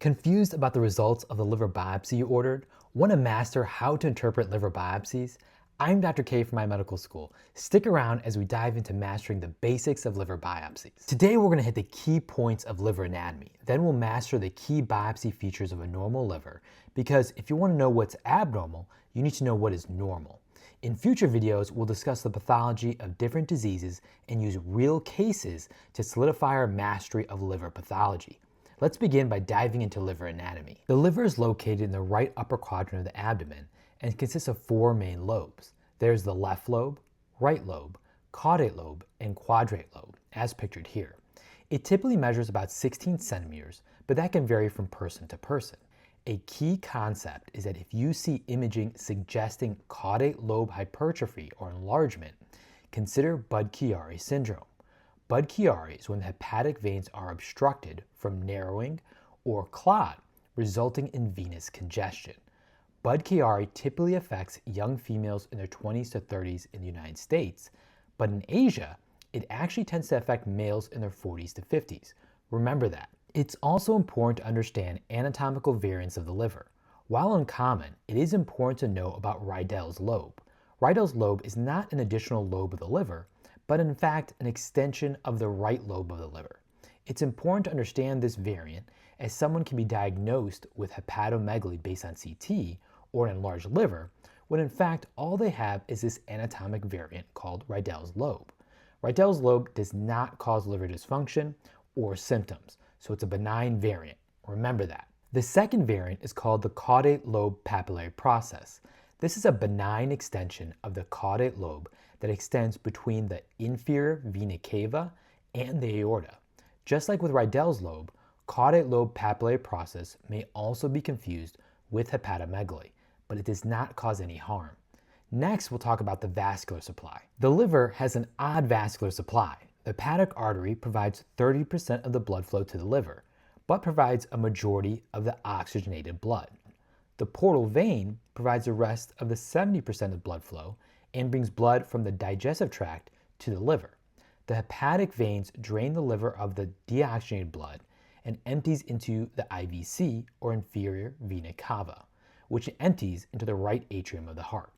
Confused about the results of the liver biopsy you ordered? Want to master how to interpret liver biopsies? I'm Dr. K from iMedicalSchool. Stick around as we dive into mastering the basics of liver biopsies. Today we're going to hit the key points of liver anatomy. Then we'll master the key biopsy features of a normal liver, because if you want to know what's abnormal, you need to know what is normal. In future videos, we'll discuss the pathology of different diseases and use real cases to solidify our mastery of liver pathology. Let's begin by diving into liver anatomy. The liver is located in the right upper quadrant of the abdomen and consists of four main lobes. There's the left lobe, right lobe, caudate lobe, and quadrate lobe, as pictured here. It typically measures about 16 centimeters, but that can vary from person to person. A key concept is that if you see imaging suggesting caudate lobe hypertrophy or enlargement, consider Budd-Chiari syndrome. Budd-Chiari is when the hepatic veins are obstructed from narrowing or clot, resulting in venous congestion. Budd-Chiari typically affects young females in their 20s to 30s in the United States, but in Asia, it actually tends to affect males in their 40s to 50s. Remember that. It's also important to understand anatomical variants of the liver. While uncommon, it is important to know about Rydell's lobe. Rydell's lobe is not an additional lobe of the liver, but in fact an extension of the right lobe of the liver. It's important to understand this variant, as someone can be diagnosed with hepatomegaly based on CT or an enlarged liver, when in fact all they have is this anatomic variant called Rydell's lobe. Rydell's lobe does not cause liver dysfunction or symptoms, so it's a benign variant. Remember that. The second variant is called the caudate lobe papillary process. This is a benign extension of the caudate lobe that extends between the inferior vena cava and the aorta. Just like with Rydell's lobe, caudate lobe papillary process may also be confused with hepatomegaly, but it does not cause any harm. Next, we'll talk about the vascular supply. The liver has an odd vascular supply. The hepatic artery provides 30% of the blood flow to the liver, but provides a majority of the oxygenated blood. The portal vein provides the rest of the 70% of blood flow and brings blood from the digestive tract to the liver. The hepatic veins drain the liver of the deoxygenated blood and empties into the IVC, or inferior vena cava, which empties into the right atrium of the heart.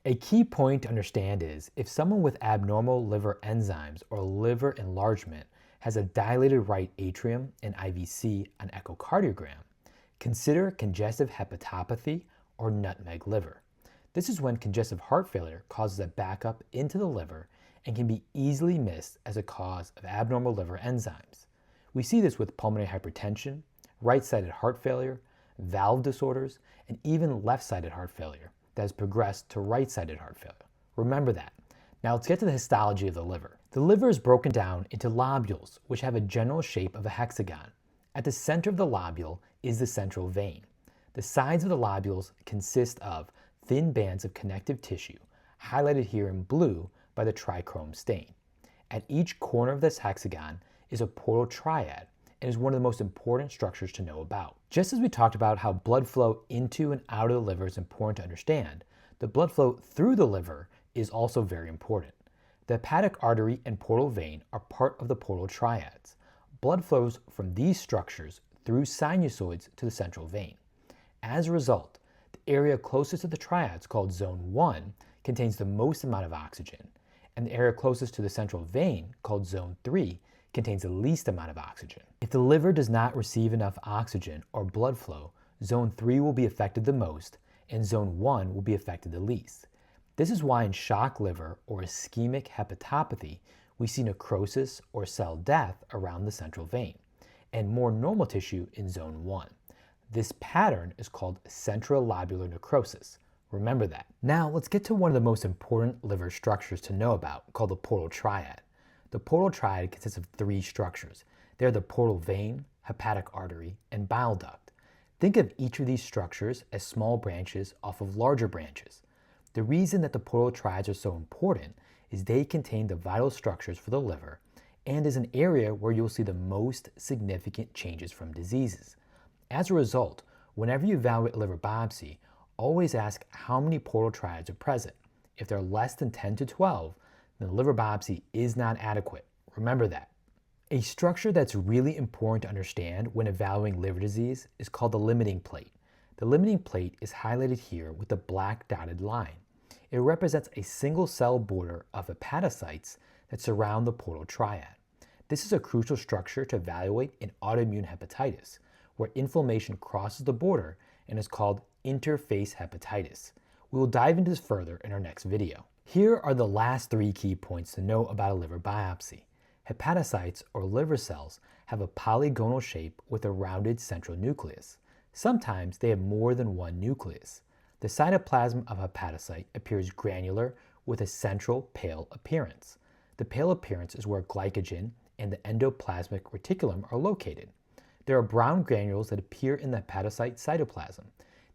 A key point to understand is if someone with abnormal liver enzymes or liver enlargement has a dilated right atrium and IVC on echocardiogram, consider congestive hepatopathy or nutmeg liver. This is when congestive heart failure causes a backup into the liver and can be easily missed as a cause of abnormal liver enzymes. We see this with pulmonary hypertension, right-sided heart failure, valve disorders, and even left-sided heart failure that has progressed to right-sided heart failure. Remember that. Now let's get to the histology of the liver. The liver is broken down into lobules, which have a general shape of a hexagon. At the center of the lobule is the central vein. The sides of the lobules consist of thin bands of connective tissue, highlighted here in blue by the trichrome stain. At each corner of this hexagon is a portal triad and is one of the most important structures to know about. Just as we talked about how blood flow into and out of the liver is important to understand, the blood flow through the liver is also very important. The hepatic artery and portal vein are part of the portal triads. Blood flows from these structures through sinusoids to the central vein. As a result, the area closest to the triads, called zone 1, contains the most amount of oxygen, and the area closest to the central vein, called zone 3, contains the least amount of oxygen. If the liver does not receive enough oxygen or blood flow, zone 3 will be affected the most, and zone 1 will be affected the least. This is why in shock liver or ischemic hepatopathy, we see necrosis or cell death around the central vein, and more normal tissue in zone 1. This pattern is called central lobular necrosis. Remember that. Now let's get to one of the most important liver structures to know about, called the portal triad. The portal triad consists of three structures. They're the portal vein, hepatic artery, and bile duct. Think of each of these structures as small branches off of larger branches. The reason that the portal triads are so important is they contain the vital structures for the liver and is an area where you'll see the most significant changes from diseases. As a result, whenever you evaluate a liver biopsy, always ask how many portal triads are present. If they're less than 10 to 12, then the liver biopsy is not adequate. Remember that. A structure that's really important to understand when evaluating liver disease is called the limiting plate. The limiting plate is highlighted here with a black dotted line. It represents a single cell border of hepatocytes that surround the portal triad. This is a crucial structure to evaluate in autoimmune hepatitis, where inflammation crosses the border and is called interface hepatitis. We will dive into this further in our next video. Here are the last 3 key points to know about a liver biopsy. Hepatocytes, or liver cells, have a polygonal shape with a rounded central nucleus. Sometimes they have more than one nucleus. The cytoplasm of a hepatocyte appears granular with a central pale appearance. The pale appearance is where glycogen and the endoplasmic reticulum are located. There are brown granules that appear in the hepatocyte cytoplasm.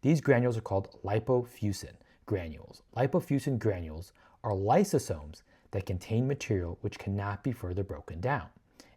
These granules are called lipofuscin granules. Lipofuscin granules are lysosomes that contain material which cannot be further broken down.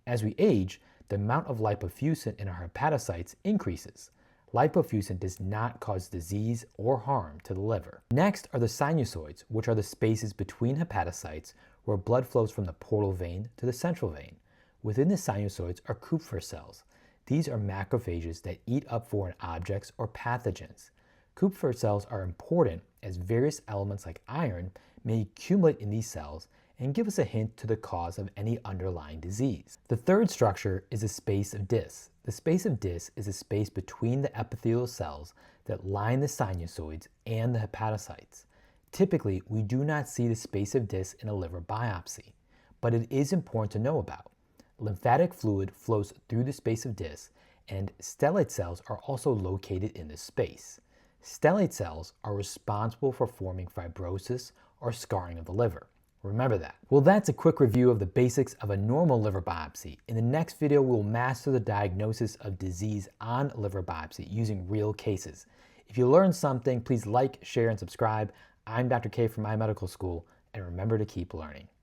As we age, the amount of lipofuscin in our hepatocytes increases. Lipofuscin does not cause disease or harm to the liver. Next are the sinusoids, which are the spaces between hepatocytes where blood flows from the portal vein to the central vein. Within the sinusoids are Kupffer cells. These are macrophages that eat up foreign objects or pathogens. Kupffer cells are important as various elements like iron may accumulate in these cells and give us a hint to the cause of any underlying disease. The third structure is a space of Dis. The space of Dis is a space between the epithelial cells that line the sinusoids and the hepatocytes. Typically, we do not see the space of Dis in a liver biopsy, but it is important to know about. Lymphatic fluid flows through the space of Dis, and stellate cells are also located in this space. Stellate cells are responsible for forming fibrosis or scarring of the liver. Remember that. Well, that's a quick review of the basics of a normal liver biopsy. In the next video, we'll master the diagnosis of disease on liver biopsy using real cases. If you learned something, please like, share, and subscribe. I'm Dr. K from iMedicalSchool, and remember to keep learning.